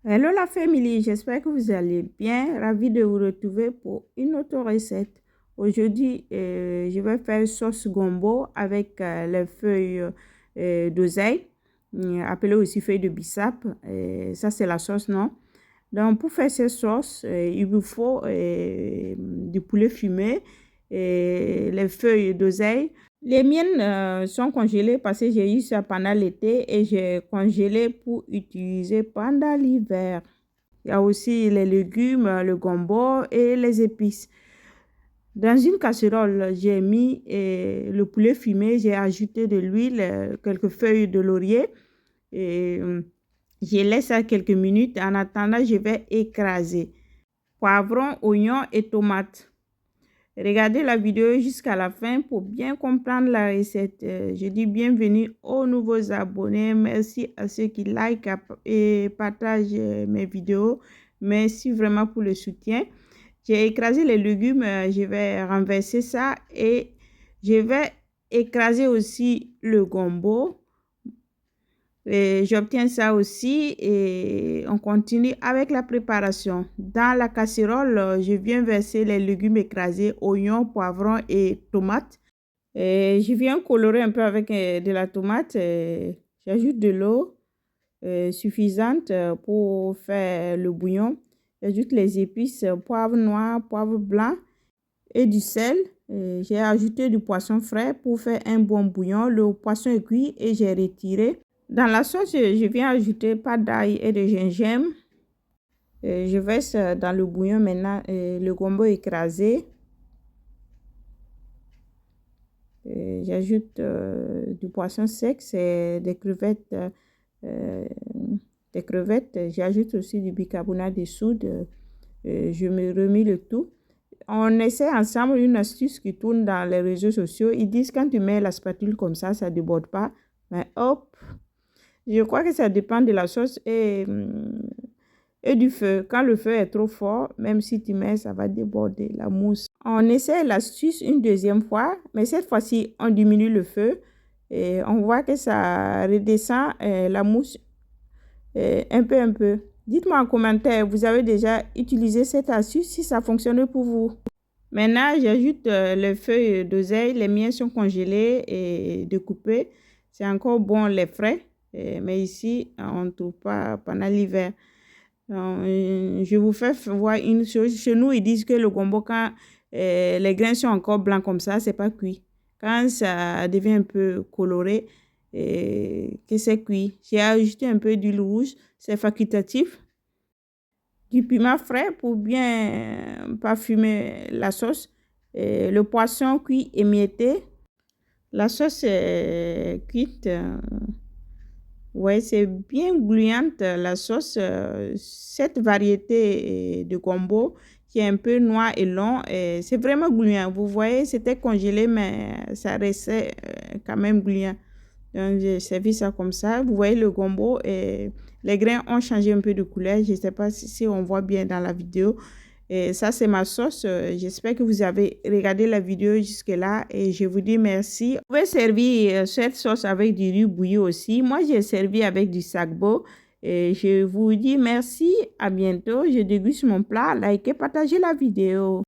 Hello la famille, j'espère que vous allez bien. Ravi de vous retrouver pour une autre recette. Aujourd'hui, je vais faire sauce gombo avec les feuilles d'oseille, appelées aussi feuilles de bissap. Ça, c'est la sauce, non? Donc, pour faire cette sauce, il vous faut du poulet fumé et les feuilles d'oseille. Les miennes sont congelées parce que j'ai eu ça pendant l'été et j'ai congelé pour utiliser pendant l'hiver. Il y a aussi les légumes, le gombo et les épices. Dans une casserole, j'ai mis le poulet fumé, j'ai ajouté de l'huile, quelques feuilles de laurier et je laisse ça quelques minutes. En attendant, je vais écraser poivron, oignon et tomates. Regardez la vidéo jusqu'à la fin pour bien comprendre la recette. Je dis bienvenue aux nouveaux abonnés. Merci à ceux qui like et partagent mes vidéos. Merci vraiment pour le soutien. J'ai écrasé les légumes. Je vais renverser ça et je vais écraser aussi le gombo. J'obtiens ça aussi et on continue avec la préparation. Dans la casserole, je viens verser les légumes écrasés, oignons, poivrons et tomates. Je viens colorer un peu avec de la tomate. J'ajoute de l'eau suffisante pour faire le bouillon. J'ajoute les épices, poivre noir, poivre blanc et du sel. J'ai ajouté du poisson frais pour faire un bon bouillon. Le poisson est cuit et j'ai retiré. Dans la sauce, je viens ajouter pas d'ail et de gingembre. Je verse dans le bouillon maintenant le gombo écrasé. J'ajoute du poisson sec, c'est des crevettes. J'ajoute aussi du bicarbonate de soude. Je me remets le tout. On essaie ensemble une astuce qui tourne dans les réseaux sociaux. Ils disent quand tu mets la spatule comme ça ne déborde pas. Mais hop! Je crois que ça dépend de la sauce et du feu. Quand le feu est trop fort, même si tu mets, ça va déborder la mousse. On essaie l'astuce une deuxième fois, mais cette fois-ci, on diminue le feu et on voit que ça redescend la mousse un peu. Dites-moi en commentaire, vous avez déjà utilisé cette astuce si ça fonctionne pour vous. Maintenant, j'ajoute les feuilles d'oseille. Les miens sont congelées et découpées. C'est encore bon les frais. Mais ici, on ne trouve pas pendant l'hiver. Je vous fais voir une chose. Chez nous, ils disent que le gombo, quand les grains sont encore blancs comme ça, c'est pas cuit. Quand ça devient un peu coloré, que c'est cuit. J'ai ajouté un peu d'huile rouge. C'est facultatif. Du piment frais pour bien parfumer la sauce. Le poisson cuit émietté. La sauce est cuite. Ouais, c'est bien gluante la sauce. Cette variété de gombo qui est un peu noir et long, c'est vraiment gluant. Vous voyez, c'était congelé, mais ça restait quand même gluant. Donc, j'ai servi ça comme ça. Vous voyez le gombo et les grains ont changé un peu de couleur. Je ne sais pas si on voit bien dans la vidéo. Et ça, c'est ma sauce. J'espère que vous avez regardé la vidéo jusque-là et je vous dis merci. Vous pouvez servir cette sauce avec du riz bouilli aussi. Moi, j'ai servi avec du sagbo. Et je vous dis merci. À bientôt. Je déguste mon plat. Likez, partagez la vidéo.